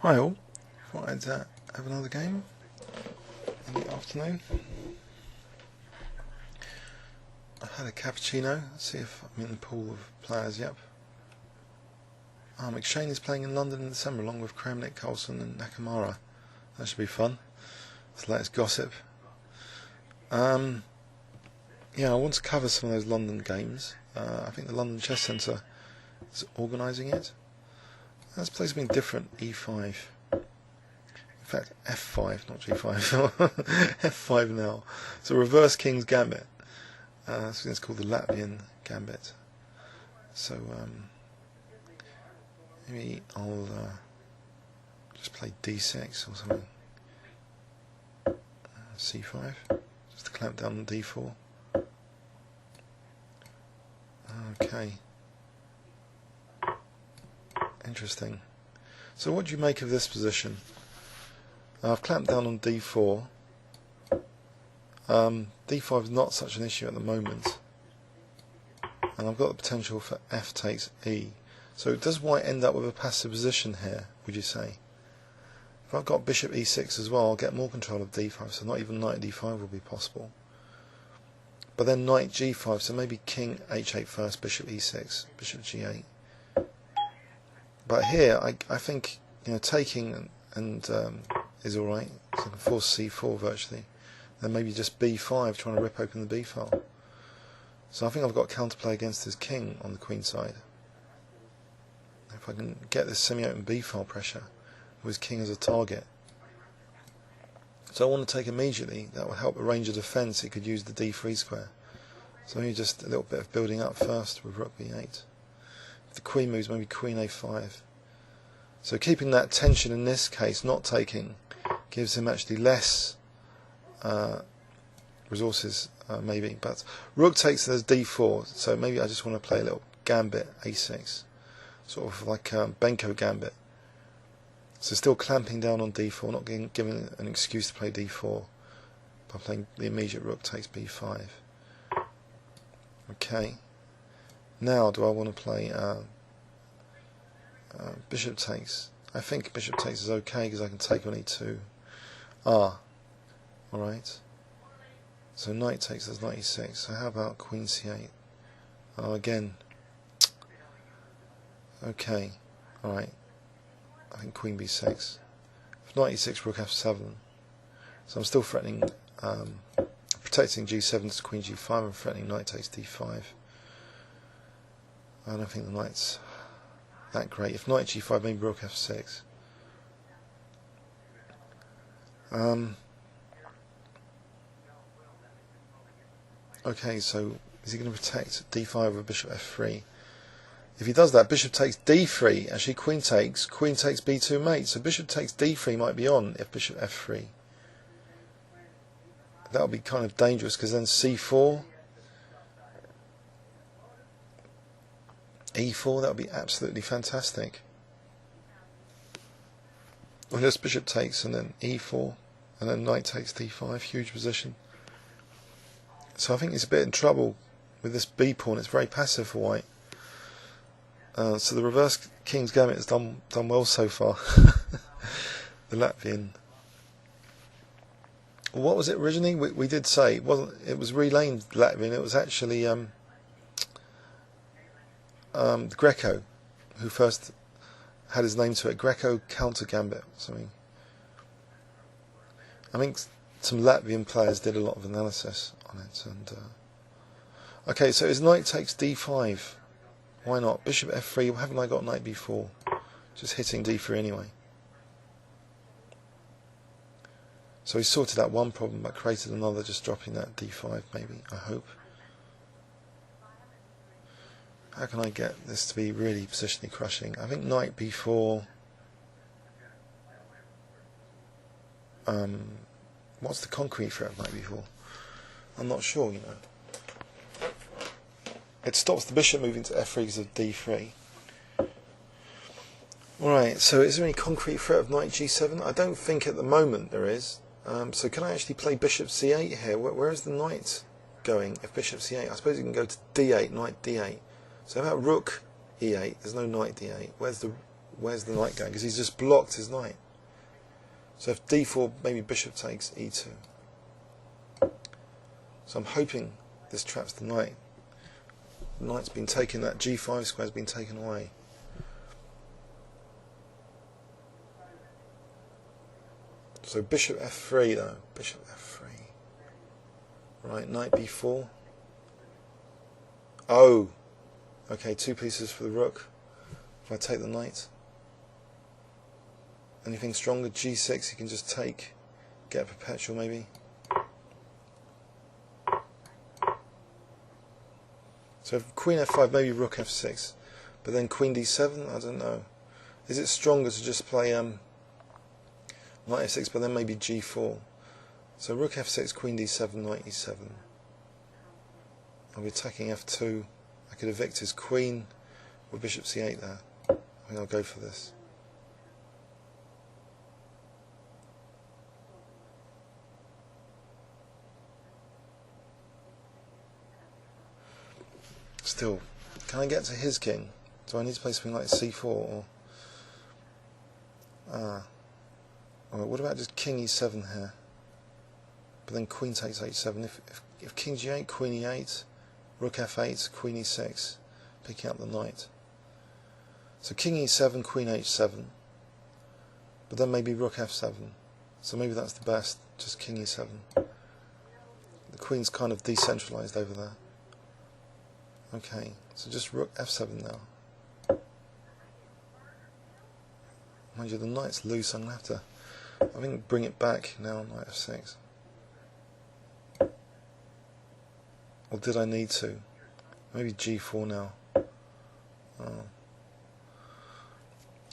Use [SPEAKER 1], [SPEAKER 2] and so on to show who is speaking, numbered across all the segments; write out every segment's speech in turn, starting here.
[SPEAKER 1] Hi all, thought I'd have another game in the afternoon. I had a cappuccino. Let's see if I'm in the pool of players. Yep. McShane is playing in London in December along with Kramnik, Coulson and Nakamura. That should be fun. It's the latest gossip. Yeah, I want to cover some of those London games. I think the London Chess Centre is organising it. This place has been different. E5. In fact, F5, not G5. F5 now. It's a reverse King's Gambit. It's called the Latvian Gambit. So maybe I'll just play D6 or something. C5, just to clamp down on D4. Okay. Interesting. So what do you make of this position? I've clamped down on D4. D5 is not such an issue at the moment, and I've got the potential for F takes E. So does White end up with a passive position here, would you say? If I've got Bishop E6 as well, I'll get more control of D5, so not even Knight D5 will be possible. But then Knight G5, so maybe King H8 first, Bishop E6, Bishop G8. But here, I think, taking and is alright, so I can force C4 virtually. Then maybe just B5, trying to rip open the B file. So I think I've got counterplay against his king on the queen side. If I can get this semi-open B file pressure with his king as a target. So I want to take immediately, that will help arrange a defence. He could use the D3 square. So maybe just a little bit of building up first with Rook B8. If the queen moves, maybe Queen A5. So keeping that tension in this case, not taking, gives him actually less resources, maybe. But Rook takes as D4, so maybe I just want to play a little gambit A6, sort of like Benko gambit. So still clamping down on D4, not giving an excuse to play D4 by playing the immediate Rook takes B5. Okay. Now, do I want to play Bishop takes? I think Bishop takes is okay because I can take on E2. Alright. So Knight takes as Knight E6. So how about Queen C8? Again. Okay. Alright. I think Queen B6. If Knight E6, Rook F7. So I'm still threatening, protecting G7 to Queen G5 and threatening Knight takes D5. I don't think the Knight's that great. If Knight G5, maybe Rook F6. Okay, so is he going to protect D5 with Bishop F3? If he does that, Bishop takes D3. Actually, Queen takes B2 mate. So Bishop takes D3 might be on if Bishop F3. That would be kind of dangerous because then C4, E4, that would be absolutely fantastic. Well, just Bishop takes and then E4 and then Knight takes D5, huge position. So I think he's a bit in trouble with this B pawn. It's very passive for White. So the reverse King's Gambit has done well so far. The Latvian. What was it originally? We did say it wasn't. It was renamed Latvian. It was actually the Greco who first had his name to it. Greco counter-gambit. Something. I think some Latvian players did a lot of analysis on it. And okay, so his Knight takes D5. Why not? Bishop F3. Haven't I got Knight B4? Just hitting D3 anyway. So he sorted out one problem but created another, just dropping that D5 maybe, I hope. How can I get this to be really positionally crushing? I think Knight B4. What's the concrete threat of Knight B4? I'm not sure, It stops the bishop moving to F3 because of D3. Alright, so is there any concrete threat of Knight G7? I don't think at the moment there is. So can I actually play Bishop C8 here? Where is the Knight going if Bishop C8? I suppose you can go to D8, Knight D8. So how about Rook E8? There's no Knight D8. Where's the where's the knight going? Because he's just blocked his knight. So if d4, maybe bishop takes e2. So I'm hoping this traps the knight. The knight's been taken, that g5 square's been taken away. So bishop f3 though, bishop f3. Right, knight b4. Oh, okay, 2 pieces for the rook. If I take the knight. Anything stronger? g6, you can just take, get a perpetual maybe. So queen f5, maybe rook f6, but then queen d7, I don't know. Is it stronger to just play knight f6, but then maybe g4? So rook f6, queen d7, knight e7. I'll be attacking f2. I could evict his queen with bishop c8 there. I think I'll go for this. Still, can I get to his king? Do I need to play something like c4 or... Alright, what about just king e7 here? But then queen takes h7. If king g8, queen e8, rook f8, queen e6, picking up the knight. So king e7, queen h7, but then maybe rook f7. So maybe that's the best, just king e7. The queen's kind of decentralized over there. Okay, so just rook f7 now. Mind you, the knight's loose, I'm going to have to, I think, bring it back now, knight f6. Or did I need to? Maybe g4 now. Oh.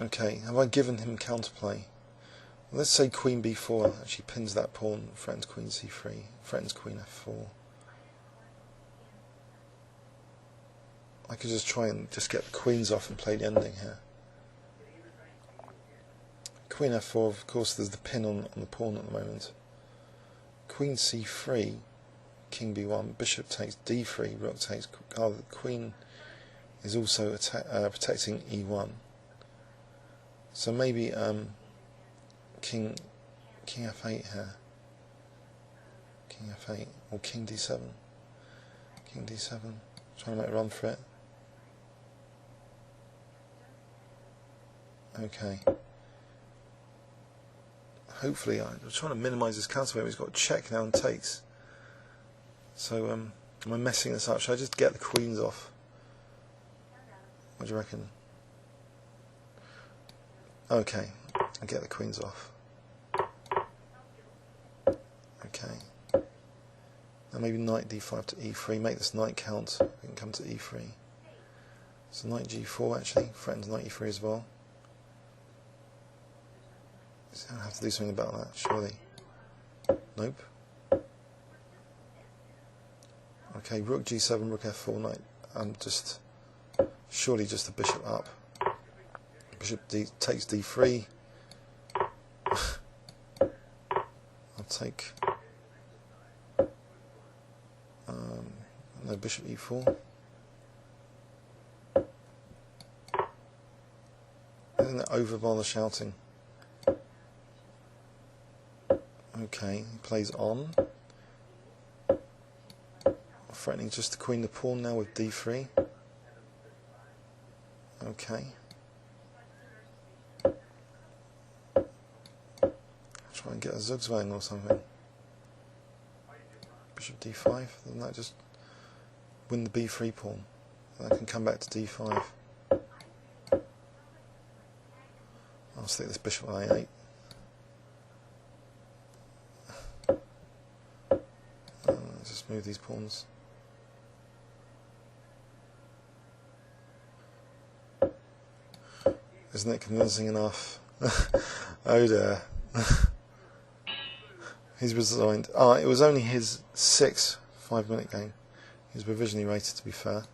[SPEAKER 1] Okay, have I given him counterplay? Let's say queen b4 actually pins that pawn, threatens queen c3, threatens queen f4. I could just try and just get the queens off and play the ending here. Queen f4, of course there's the pin on the pawn at the moment. Queen c3, king b1, bishop takes d3, rook takes... Oh, the queen is also protecting e1. So maybe king f8 here. King f8, or king d7. King d7, trying to make a run for it. Okay. Hopefully, I'm trying to minimise his counterplay. He's got check now and takes. So, am I messing this up? Should I just get the queens off? What do you reckon? Okay, I'll get the queens off. Okay. Now maybe knight d5 to e3. Make this knight count. We can come to e3. So knight g4 actually threatens knight e3 as well. So I have to do something about that, surely. Nope. Okay, rook g7, rook f4, knight. Surely just the bishop up. Bishop takes d3. I'll take. No, bishop e4. Isn't it over while they're shouting? Okay, he plays on. Threatening just to queen the pawn now with d3. Okay. Try and get a zugzwang or something. Bishop d5, doesn't that just win the b3 pawn? I can come back to d5. I'll stick this bishop on a8. Just move these pawns. Isn't it convincing enough? Oh dear. He's resigned. It was only his 6th 5-minute game. He was provisionally rated, to be fair.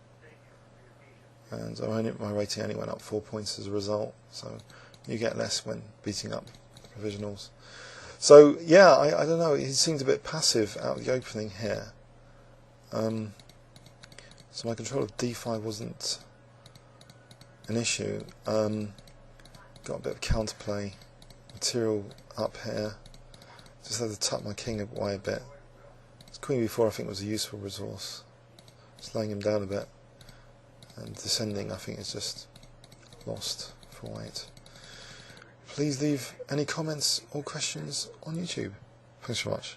[SPEAKER 1] And my rating only went up 4 points as a result. So you get less when beating up provisionals. So yeah, I don't know. He seemed a bit passive out of the opening here. So my control of d5 wasn't an issue. got a bit of counterplay, material up here. Just had to tuck my king away a bit. This Queen B4 I think was a useful resource. Just laying him down a bit, and descending I think is just lost for white. Please leave any comments or questions on YouTube. Thanks so much.